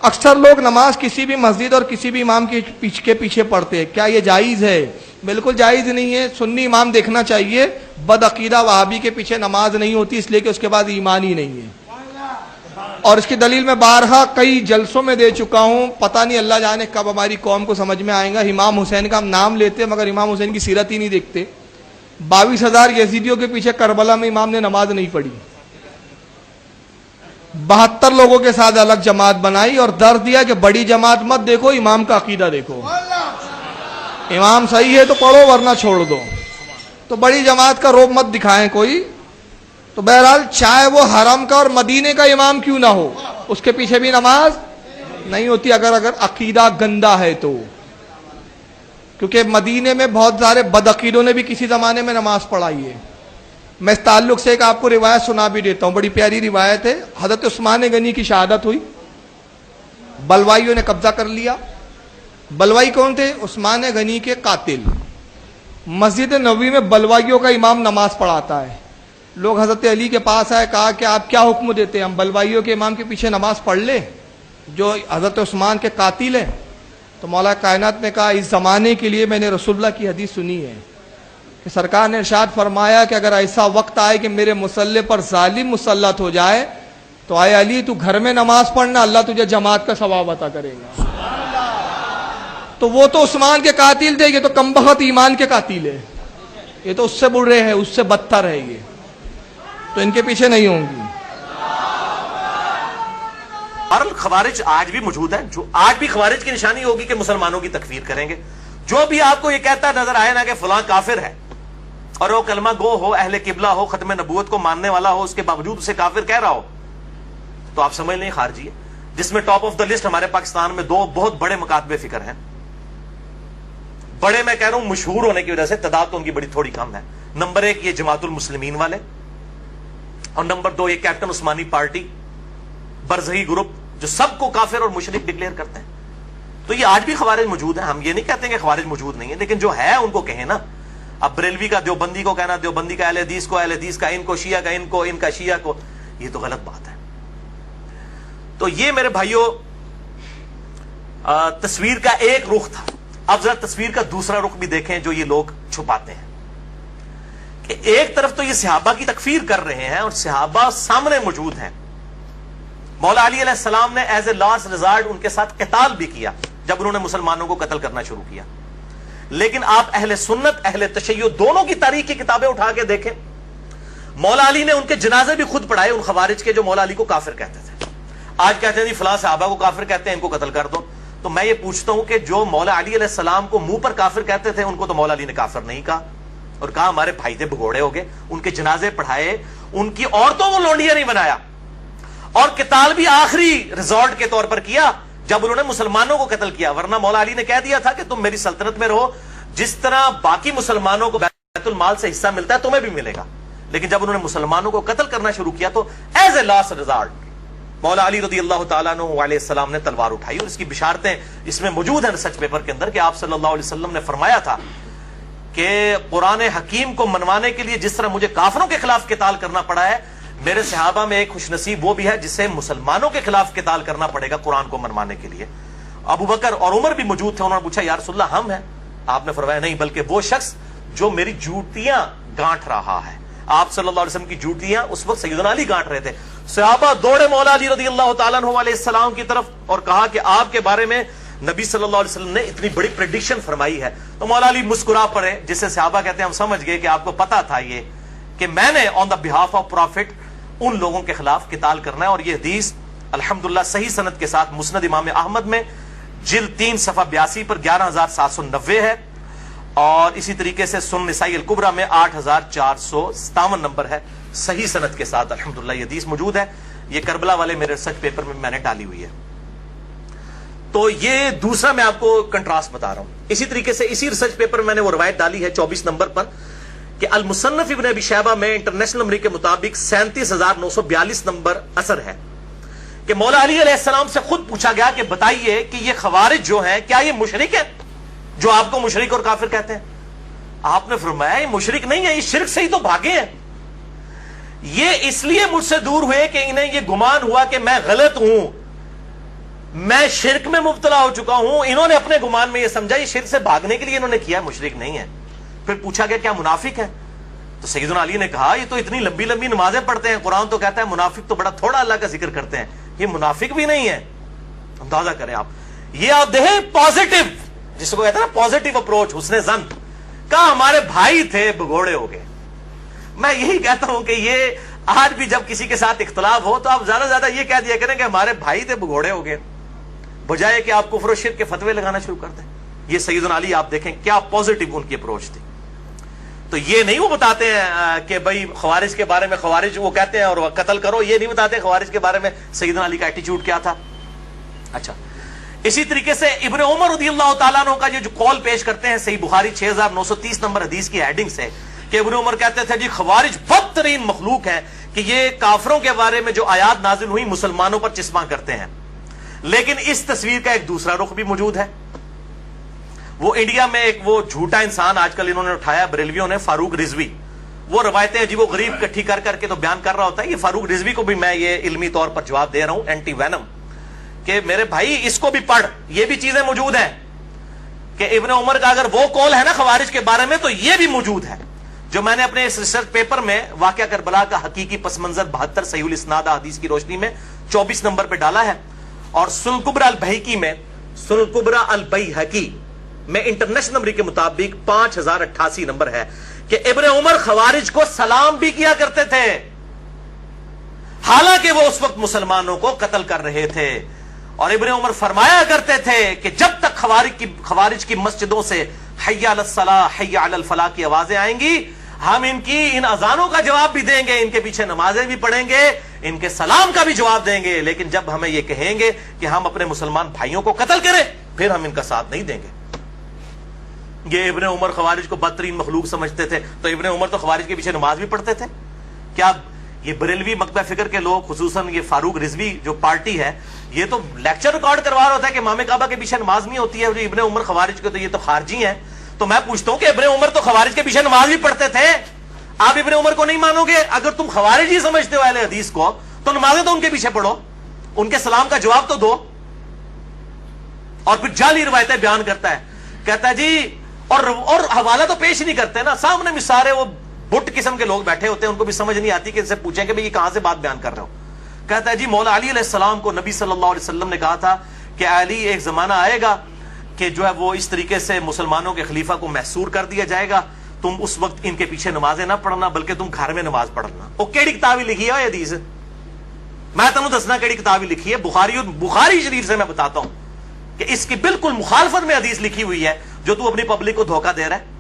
اکثر لوگ نماز کسی بھی مسجد اور کسی بھی امام کے پیچھے پڑھتے ہیں، کیا یہ جائز ہے؟ بالکل جائز نہیں ہے۔ سنی امام دیکھنا چاہیے، بد عقیدہ وہابی کے پیچھے نماز نہیں ہوتی، اس لیے کہ اس کے بعد ایمان ہی نہیں ہے۔ اور اس کی دلیل میں بارہا کئی جلسوں میں دے چکا ہوں، پتہ نہیں اللہ جانے کب ہماری قوم کو سمجھ میں آئے گا۔ امام حسین کا ہم نام لیتے ہیں مگر امام حسین کی سیرت ہی نہیں دیکھتے۔ 22,000 یزیدیوں کے پیچھے کربلا میں امام نے نماز نہیں پڑھی، 72 لوگوں کے ساتھ الگ جماعت بنائی اور درد دیا کہ بڑی جماعت مت دیکھو، امام کا عقیدہ دیکھو، امام صحیح ہے تو پڑھو ورنہ چھوڑ دو۔ تو بڑی جماعت کا روب مت دکھائیں کوئی۔ تو بہرحال چاہے وہ حرم کا اور مدینے کا امام کیوں نہ ہو، اس کے پیچھے بھی نماز نہیں ہوتی اگر عقیدہ گندا ہے تو، کیونکہ مدینے میں بہت سارے بدعقیدوں نے بھی کسی زمانے میں نماز پڑھائی ہے۔ میں اس تعلق سے ایک آپ کو روایت سنا بھی دیتا ہوں، بڑی پیاری روایت ہے۔ حضرت عثمان غنی کی شہادت ہوئی، بلوائیوں نے قبضہ کر لیا۔ بلوائی کون تھے؟ عثمان غنی کے قاتل۔ مسجد نبوی میں بلوائیوں کا امام نماز پڑھاتا ہے۔ لوگ حضرت علی کے پاس آئے، کہا کہ آپ کیا حکم دیتے ہیں، ہم بلوائیوں کے امام کے پیچھے نماز پڑھ لیں جو حضرت عثمان کے قاتل ہیں؟ تو مولا کائنات نے کہا اس زمانے کے لیے میں نے رسول اللہ کی حدیث سنی ہے کہ سرکار نے ارشاد فرمایا کہ اگر ایسا وقت آئے کہ میرے مصلی پر ظالم مسلط ہو جائے تو آئے علی تو گھر میں نماز پڑھنا، اللہ تجھے جماعت کا ثواب عطا کرے گا۔ تو وہ تو عثمان کے قاتل تھے، یہ تو کمبخت ایمان کے قاتل ہے، یہ تو اس سے برے ہیں، اس سے بدتر ہے، یہ تو ان کے پیچھے نہیں ہوں گی۔ خوارج آج بھی موجود ہے، جو آج بھی خوارج کی نشانی ہوگی کہ مسلمانوں کی تکفیر کریں گے۔ جو بھی آپ کو یہ کہتا نظر آئے نا کہ فلاں کافر ہے اور وہ کلمہ گو ہو، اہل قبلہ ہو، ختم نبوت کو ماننے والا ہو، اس کے باوجود اسے کافر کہہ رہا ہو، تو آپ سمجھ لیں خارجی ہے۔ جس میں ٹاپ آف دا لسٹ ہمارے پاکستان میں 2 بہت بڑے مکاتب فکر ہیں۔ بڑے میں کہہ رہا ہوں مشہور ہونے کی وجہ سے، تعداد تو ان کی بڑی تھوڑی کم ہے۔ نمبر 1 یہ جماعت المسلمین والے، اور نمبر 2 یہ کیپٹن عثمانی پارٹی برزخی گروپ جو سب کو کافر اور مشرک ڈکلیئر کرتے ہیں۔ تو یہ آج بھی خوارج موجود ہیں، ہم یہ نہیں کہتے کہ خوارج موجود نہیں ہے، لیکن جو ہے ان کو کہیں نا۔ اب بریلوی کا دیوبندی کو کہنا، دیوبندی کا اہل حدیث کو اہل حدیث کا، ان کو شیعہ کا ان کو، ان کا شیعہ کو، یہ تو غلط بات ہے۔ تو یہ میرے بھائیوں تصویر کا ایک رخ تھا۔ اب ذرا تصویر کا دوسرا رخ بھی دیکھیں جو یہ لوگ چھپاتے ہیں، کہ ایک طرف تو یہ صحابہ کی تکفیر کر رہے ہیں اور صحابہ سامنے موجود ہیں۔ مولا علی علیہ السلام نے ایز اے لاسٹ ریزارٹ ان کے ساتھ قتال بھی کیا جب انہوں نے مسلمانوں کو قتل کرنا شروع کیا۔ لیکن آپ اہل سنت اہل تشیع دونوں کی تاریخ کی کتابیں اٹھا کے دیکھیں، مولا علی نے ان کے جنازے بھی خود پڑھائے ان خوارج کے جو مولا علی کو کافر کہتے تھے۔ آج کہتے ہیں جی فلاں صحابہ کو کافر کہتے ہیں، ان کو قتل کر دو۔ تو میں یہ پوچھتا ہوں کہ جو مولا علی علیہ السلام کو منہ پر کافر کہتے تھے ان کو تو مولا علی نے کافر نہیں کہا، اور کہا ہمارے بھائی تھے، بھگوڑے ہو گئے، ان کے جنازے پڑھائے، ان کی عورتوں کو لونڈیاں نہیں بنایا، اور قتال بھی آخری ریزورٹ کے طور پر کیا جب انہوں نے مسلمانوں کو قتل کیا۔ ورنہ مولا علی نے کہہ دیا تھا کہ تم میری سلطنت میں رہو، جس طرح باقی مسلمانوں کو بیت المال سے حصہ ملتا ہے تمہیں بھی ملے گا۔ لیکن جب انہوں نے مسلمانوں کو قتل کرنا شروع کیا تو ایز اے لاسٹ ریزارٹ مولا علی رضی اللہ تعالیٰ عنہ علیہ السلام نے تلوار اٹھائی، اور اس کی بشارتیں اس میں موجود ہیں ریسرچ پیپر کے اندر کہ آپ صلی اللہ علیہ وسلم نے فرمایا تھا کہ قرآن حکیم کو منوانے کے لیے جس طرح مجھے کافروں کے خلاف قتال کرنا پڑا ہے، میرے صحابہ میں ایک خوش نصیب وہ بھی ہے جسے مسلمانوں کے خلاف قتال کرنا پڑے گا قرآن کو منوانے کے لیے۔ ابو بکر اور عمر بھی موجود تھے، انہوں نے پوچھا یا رسول اللہ ہم ہیں؟ آپ نے فرمایا نہیں، بلکہ وہ شخص جو میری جوتیاں گانٹ رہا ہے۔ آپ صلی اللہ علیہ وسلم کی جوتیاں اس وقت سیدنا علی گانٹ رہے تھے۔ صحابہ دوڑے مولا علی رضی اللہ تعالیٰ عنہ علیہ السلام کی طرف اور کہا کہ آپ کے بارے میں نبی صلی اللہ علیہ وسلم نے اتنی بڑی پریڈکشن فرمائی ہے۔ تو مولا علی مسکرا پڑے، جسے صحابہ کہتے ہیں ہم سمجھ گئے کہ آپ کو پتا تھا یہ کہ میں نے آن دا بہاف آف پروفٹ ان لوگوں کے خلاف قتال کرنا ہے۔ اور یہ حدیث الحمدللہ صحیح سند کے ساتھ مسند امام احمد میں جلد 3 صفحہ 82 پر 11790 ہے، اور اسی طریقے سے سنن نسائی الکبریٰ میں 8457 نمبر ہے، صحیح سند کے ساتھ الحمدللہ یہ حدیث موجود ہے۔ یہ کربلا والے میرے ریسرچ پیپر میں نے ڈالی ہوئی ہے۔ تو یہ دوسرا میں آپ کو کنٹراسٹ بتا رہا ہوں۔ اسی طریقے سے اسی ریسرچ پیپر میں نے وہ روایت ڈالی ہے 24 نمبر پر کہ المصنف ابن ابی شیبہ میں انٹرنیشنل نمبر کے مطابق 37,942 نمبر اثر ہے کہ مولا علی علیہ السلام سے خود پوچھا گیا کہ بتائیے کہ یہ خوارج جو ہیں کیا یہ مشرک ہیں جو آپ کو مشرک اور کافر کہتے ہیں؟ آپ نے فرمایا یہ مشرک نہیں ہے، یہ شرک سے ہی تو بھاگے ہیں، یہ اس لیے مجھ سے دور ہوئے کہ انہیں یہ گمان ہوا کہ میں غلط ہوں، میں شرک میں مبتلا ہو چکا ہوں. انہوں نے اپنے گمان میں یہ سمجھا یہ شرک سے بھاگنے کے لیے انہوں نے کیا, مشرک نہیں ہے. پھر پوچھا گیا کیا منافق ہے؟ تو سیدنا علی نے کہا یہ تو اتنی لمبی لمبی نمازیں پڑھتے ہیں, قرآن تو کہتا ہے منافق تو بڑا تھوڑا اللہ کا ذکر کرتے ہیں, یہ منافق بھی نہیں ہے. اندازہ کریں آپ, یہ آپ دیکھیں پازیٹو, جس کو کہتے ہیں نا پازیٹو اپروچ, حسن ظن. کہا ہمارے بھائی تھے بگوڑے ہو گئے. میں یہی کہتا ہوں کہ یہ آج بھی جب کسی کے ساتھ اختلاف ہو تو آپ زیادہ سے زیادہ یہ کہہ دیا کریں کہ ہمارے بھائی تھے بگوڑے ہو گئے, بجائے کہ آپ کفر و شرک کے فتوے لگانا شروع کر دیں. یہ سیدنا علی آپ دیکھیں کیا پازیٹو ان کی اپروچ تھی. تو یہ نہیں وہ بتاتے ہیں کہ بھائی خوارج کے بارے میں, خوارج وہ کہتے ہیں اور قتل کرو, یہ نہیں بتاتے خوارج کے بارے میں سیدنا علی کا ایٹیچیوڈ کیا تھا. اچھا, اسی طریقے سے ابن عمر رضی اللہ تعالیٰ عنہ کا جو قول پیش کرتے ہیں صحیح بخاری 6930 نمبر حدیث کی ہیڈنگ سے, کہ ابن عمر کہتے تھے جی خوارج بدترین مخلوق ہے, کہ یہ کافروں کے بارے میں جو آیات نازل ہوئی مسلمانوں پر چسپاں کرتے ہیں. لیکن اس تصویر کا ایک دوسرا رخ بھی موجود ہے. وہ انڈیا میں ایک وہ جھوٹا انسان آج کل انہوں نے اٹھایا بریلویوں نے, فاروق رضوی. وہ روایتیں عجیب و غریب اکٹھی کر کر کے تو بیان کر رہا ہوتا ہے. یہ فاروق رضوی کو بھی میں یہ علمی طور پر جواب دے رہا ہوں, اینٹی وینم, کہ میرے بھائی اس کو بھی پڑھ, یہ بھی چیزیں موجود ہیں کہ ابن عمر کا اگر وہ قول ہے نا خوارج کے بارے میں تو یہ بھی موجود ہے. جو میں نے اپنے اس ریسرچ پیپر میں واقعہ کربلا کا حقیقی پس منظر 72 صحیح الاسناد حدیث کی روشنی میں 24 نمبر پہ ڈالا ہے, اور سنن کبریٰ البیہقی میں, سنن کبریٰ البیہقی میں انٹرنیشنل نمبر کے مطابق 5088 نمبر ہے کہ ابن عمر خوارج کو سلام بھی کیا کرتے تھے, حالانکہ وہ اس وقت مسلمانوں کو قتل کر رہے تھے. اور ابن عمر فرمایا کرتے تھے کہ جب تک خوارج کی مسجدوں سے حی علی الصلاح حی علی الفلاح کی آوازیں آئیں گی, ہم ان اذانوں کا جواب بھی دیں گے, ان کے پیچھے نمازیں بھی پڑھیں گے, ان کے سلام کا بھی جواب دیں گے, لیکن جب ہمیں یہ کہیں گے کہ ہم اپنے مسلمان بھائیوں کو قتل کریں پھر ہم ان کا ساتھ نہیں دیں گے. یہ ابن عمر خوارج کو بدترین مخلوق سمجھتے تھے. تو ابن عمر تو خوارج کے پیچھے نماز بھی پڑھتے تھے. کیا یہ بریلوی مکتبہ فکر کے لوگ, خصوصاً یہ فاروق رضوی جو پارٹی ہے, یہ تو لیکچر ریکارڈ کروا رہا ہوتا ہے کہ امام کعبہ کے پیچھے نماز نہیں ہوتی ہے, جو ابن عمر خوارج کے تو یہ تو خارجی ہیں. تو میں پوچھتا ہوں کہ ابن عمر تو خوارج کے پیچھے نماز بھی پڑھتے تھے, آپ ابن عمر کو نہیں مانو گے؟ اگر تم خوارج ہی سمجھتے ہو اہل حدیث کو تو نمازیں تو ان کے پیچھے پڑھو, ان کے سلام کا جواب تو دو. اور پھر جعلی روایتیں بیان کرتا ہے, کہتا ہے جی, اور حوالہ تو پیش نہیں کرتے نا, سامنے میں سارے وہ بٹ قسم کے لوگ بیٹھے ہوتے ہیں, ان کو بھی سمجھ نہیں آتی کہ ان سے پوچھیں کہ بھئی یہ کہاں سے بات بیان کر رہے ہو. کہتا ہے جی مولا علی علیہ السلام کو نبی صلی اللہ علیہ وسلم نے کہا تھا کہ علی ایک زمانہ آئے گا کہ جو ہے وہ اس طریقے سے مسلمانوں کے خلیفہ کو محصور کر دیا جائے گا, تم اس وقت ان کے پیچھے نمازیں نہ پڑھنا بلکہ تم گھر میں نماز پڑھنا. وہ کیڑی کتاب لکھی ہے حدیث, میں تمہیں دسنا کیڑی کتاب لکھی ہے, بخاری شریف سے میں بتاتا ہوں کہ اس کی بالکل مخالفت میں حدیث لکھی ہوئی ہے جو تو اپنی پبلک کو دھوکہ دے رہا ہے.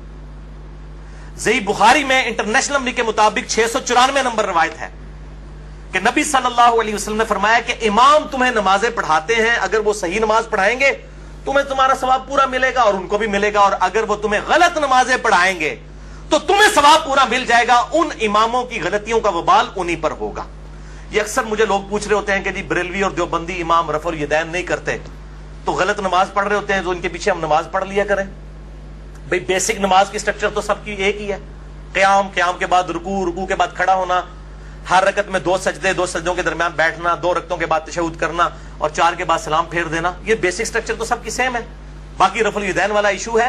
صحیح بخاری میں انٹرنیشنل نمبر کے مطابق 694 نمبر روایت ہے کہ نبی صلی اللہ علیہ وسلم نے فرمایا کہ امام تمہیں نمازیں پڑھاتے ہیں, اگر وہ صحیح نماز پڑھائیں گے تمہیں تمہارا ثواب پورا ملے گا اور ان کو بھی ملے گا, اور اگر وہ تمہیں غلط نمازیں پڑھائیں گے تو تمہیں ثواب پورا مل جائے گا, ان اماموں کی غلطیوں کا وبال انہی پر ہوگا. یہ اکثر مجھے لوگ پوچھ رہے ہوتے ہیں کہ جی بریلوی اور دیوبندی امام رفع الیدین نہیں کرتے تو غلط نماز پڑھ رہے ہوتے ہیں, تو ان کے پیچھے ہم نماز پڑھ لیا کریں. بھئی بیسک نماز کی سٹرکچر تو سب کی ایک ہی ہے, قیام, قیام کے بعد رکوع, رکوع کے بعد کھڑا ہونا, ہر رکعت میں 2 سجدے, 2 سجدوں کے درمیان بیٹھنا, 2 رکعتوں کے بعد تشہد کرنا اور 4 کے بعد سلام پھیر دینا. یہ بیسک سٹرکچر تو سب کی سیم ہے. باقی رفع الیدین والا ایشو ہے,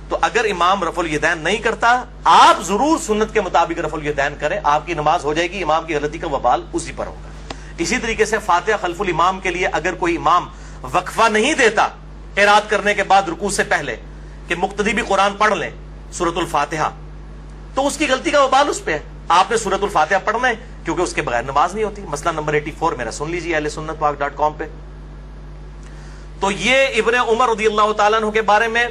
تو اگر امام رفع الیدین نہیں کرتا آپ ضرور سنت کے مطابق رفع الیدین کریں, آپ کی نماز ہو جائے گی, امام کی غلطی کا وبال اسی پر ہوگا. اسی طریقے سے فاتحہ خلف الامام کے لیے اگر کوئی امام وقفہ نہیں دیتا قرات کرنے کے بعد رکوع سے پہلے کہ مقتدی بھی قرآن پڑھ لیں سورۃ الفاتحہ, تو اس کی غلطی کا وبال اس پہ ہے. آپ نے سورۃ الفاتحہ پڑھنا ہے کیونکہ اس کے بغیر نماز نہیں ہوتی. مسئلہ نمبر 84 میرا سن لیجیے اہل سنت پاک .com پہ. تو یہ ابن عمر رضی اللہ تعالیٰ عنہ کے بارے میں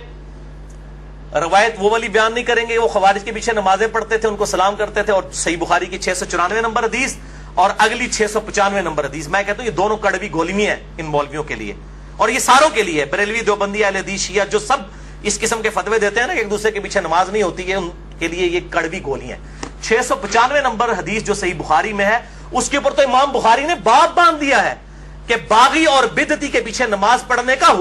روایت وہ والی بیان نہیں کریں گے, وہ خوارج کے پیچھے نمازیں پڑھتے تھے, ان کو سلام کرتے تھے, اور صحیح بخاری کی 694 نمبر حدیث اور اگلی 695 نمبر حدیث, میں کہتا ہوں یہ دونوں کڑوی گولیاں ہیں ان مولویوں کے لیے, اور یہ ساروں کے لیے, بریلوی, دیوبندی, اہل حدیث, شیعہ, جو سب اس قسم کے فتوے دیتے ہیں نا کہ ایک دوسرے کے پیچھے نماز نہیں ہوتی ہے, ان کے لیے یہ کڑوی گولیاں ہیں. 695 نمبر حدیث جو صحیح بخاری میں ہے, اس کے اوپر تو امام بخاری نے باب باندھ دیا ہے کہ باغی اور بدعتی کے پیچھے نماز پڑھنے کا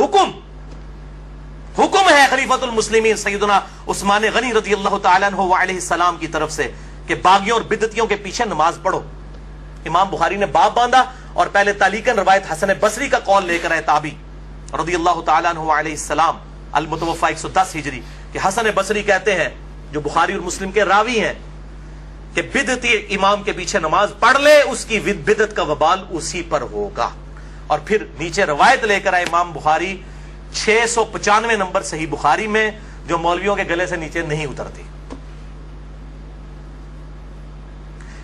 حکم ہے خلیفۃ المسلمین سیدنا عثمان غنی رضی اللہ تعالیٰ عنہ وعلیہ السلام کی طرف سے کہ باغیوں اور بدعتیوں کے پیچھے نماز پڑھو. امام بخاری نے باب باندھا اور پہلے تعلیقاً روایت حسن بصری کا قول لے کر آئے تابی رضی اللہ تعالیٰ عنہ علیہ السلام، المتوفی 110 ہجری، کہ حسن بصری کہتے ہیں، جو بخاری اور مسلم کے راوی ہیں، کہ بدعتی امام کے پیچھے نماز پڑھ لے اس کی بدعت کا وبال اسی پر ہوگا۔ اور پھر نیچے روایت لے کر آئے امام بخاری 695 نمبر صحیح بخاری میں، جو مولویوں کے گلے سے نیچے نہیں اترتی،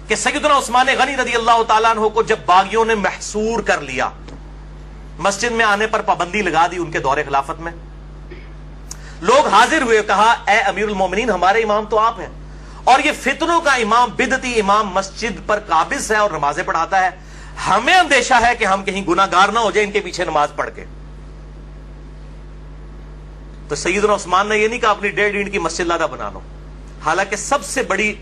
کہ سیدنا عثمان غنی رضی اللہ تعالیٰ عنہ کو جب باغیوں نے محصور کر لیا، مسجد میں آنے پر پابندی لگا دی ان کے دور خلافت میں، لوگ حاضر ہوئے، کہا اے امیر المومنین ہمارے امام تو آپ ہیں، اور یہ فتنوں کا امام بدعتی امام مسجد پر قابض ہے اور نمازیں پڑھاتا ہے، ہمیں اندیشہ ہے کہ ہم کہیں گناہ گار نہ ہو جائے ان کے پیچھے نماز پڑھ کے۔ تو سیدنا عثمان نے یہ نہیں کہا اپنی 1.5 اینٹ کی مسجد لادہ بنا لو، حالانکہ سب سے بڑی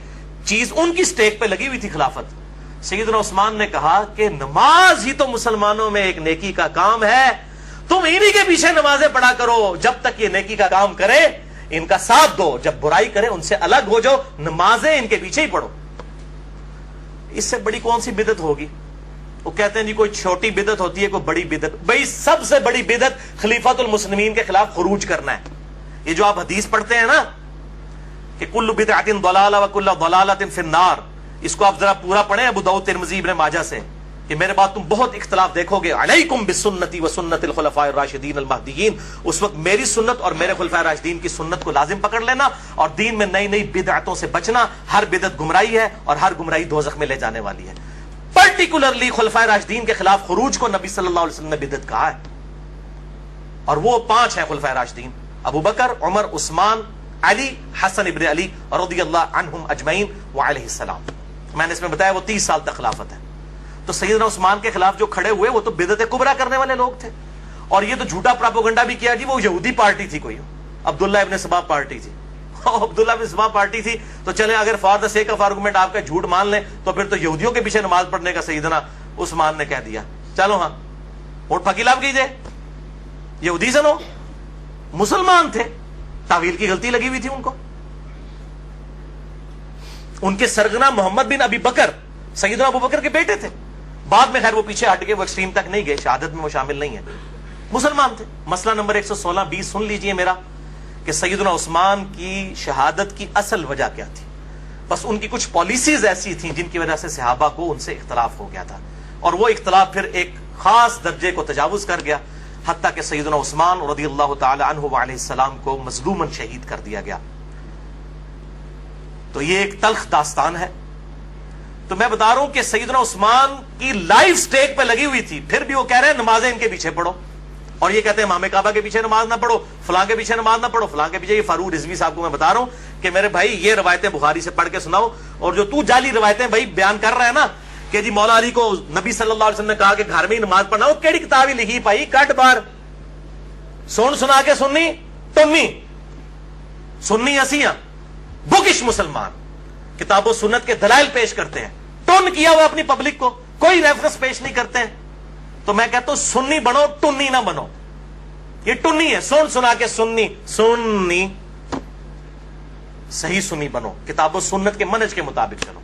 چیز ان کی سٹیک پہ لگی ہوئی تھی خلافت۔ سیدنا عثمان نے کہا کہ نماز ہی تو مسلمانوں میں ایک نیکی کا کام ہے، تم انہی کے پیچھے نمازیں پڑھا کرو، جب تک یہ نیکی کا کام کرے ان کا ساتھ دو، جب برائی کرے ان سے الگ ہو جاؤ، نمازیں ان کے پیچھے ہی پڑھو۔ اس سے بڑی کون سی بدعت ہوگی؟ وہ کہتے ہیں جی کوئی چھوٹی بدعت ہوتی ہے، کوئی بڑی بدعت۔ بھئی سب سے بڑی بدعت خلیفۃ المسلمین کے خلاف خروج کرنا ہے۔ یہ جو آپ حدیث پڑھتے ہیں نا کہ کل بدعۃ ضلالہ وکل ضلالۃ فی النار، اس کو آپ ذرا پورا پڑھیں ابو داؤد ترمذی ابن ماجہ سے، کہ میرے بعد تم بہت اختلاف دیکھو گے، علیکم بسنتی وسنت الخلفاء الراشدین المہدیین، اس وقت میری سنت اور میرے خلفاء راشدین کی سنت کو لازم پکڑ لینا، اور دین میں نئی نئی بدعتوں سے بچنا، ہر بدعت گمراہی ہے اور ہر گمراہی دوزخ میں لے جانے والی ہے۔ پرٹیکولرلی خلفاء راشدین کے خلاف خروج کو نبی صلی اللہ علیہ وسلم نے بدعت کہا ہے، اور وہ 5 ہیں خلفاء راشدین، ابو بکر، عمر، عثمان، علی، حسن ابن علی رضی اللہ عنہم اجمعین وعلیہ السلام۔ میں نے اس میں بتایا وہ 30 سال تک خلافت ہے۔ تو سیدنا عثمان کے خلاف جو کھڑے ہوئے وہ تو بدعت کبریٰ کرنے والے لوگ تھے، اور یہ تو جھوٹا پراپوگنڈا بھی کیا جی وہ یہودی پارٹی تھی، کوئی عبداللہ ابن سبا پارٹی تھی، عبداللہ ابن سبا پارٹی تھی تو چلے اگر for the sake of argument آپ کا جھوٹ مان لیں تو پھر تو یہودیوں کے پیچھے نماز پڑھنے کا سیدنا عثمان نے کہہ دیا، چلو ہاں ووٹ پھکیلاب کیجئے، یہودی سنو، مسلمان تھے، تعویل کی غلطی لگی ہوئی تھی ان کو۔ ان کے سرگنا محمد بن ابی بکر سیدنا ابو بکر کے بیٹے تھے، بعد میں خیر وہ پیچھے ہٹ گئے، وہ ایکسٹریم تک نہیں گئے، شہادت میں وہ شامل نہیں ہیں، مسلمان تھے۔ مسئلہ نمبر 116-20 سن لیجئے میرا، کہ سیدنا عثمان کی شہادت کی اصل وجہ کیا تھی؟ بس ان کی کچھ پالیسیز ایسی تھیں جن کی وجہ سے صحابہ کو ان سے اختلاف ہو گیا تھا، اور وہ اختلاف پھر ایک خاص درجے کو تجاوز کر گیا، حتیٰ کہ سیدنا عثمان رضی اللہ تعالی عنہ وعلیہ السلام کو مظلوماً شہید کر دیا گیا۔ تو یہ ایک تلخ داستان ہے۔ تو میں بتا رہا ہوں کہ سیدنا عثمان کی لائف سٹیک پہ لگی ہوئی تھی، پھر بھی وہ کہہ رہے ہیں نمازیں ان کے پیچھے پڑھو، اور یہ کہتے ہیں امام کعبہ کے پیچھے نماز نہ پڑھو، فلاں کے پیچھے نماز نہ پڑھو، فلاں کے پیچھے۔ یہ فاروق رضوی صاحب کو میں بتا رہا ہوں کہ میرے بھائی یہ روایتیں بخاری سے پڑھ کے سناؤ، اور جو تو جعلی روایتیں بھائی بیان کر رہا ہے نا کہ جی مولا علی کو نبی صلی اللہ علیہ وسلم نے کہا کہ گھر میں ہی نماز پڑھنا، وہ کیڑی کتاب ہی لکھی پائی کٹ بار سن سنا کے سننی ٹنی سننی اسیاں بکش مسلمان کتاب و سنت کے دلائل پیش کرتے ہیں، ٹن کیا ہوا اپنی پبلک کو، کوئی ریفرنس پیش نہیں کرتے ہیں۔ تو میں کہتا ہوں سنی بنو، ٹنی نہ بنو، یہ ٹنی ہے، سن سنا کے سننی، سنی صحیح سنی بنو، کتاب و سنت کے منہج کے مطابق چلو۔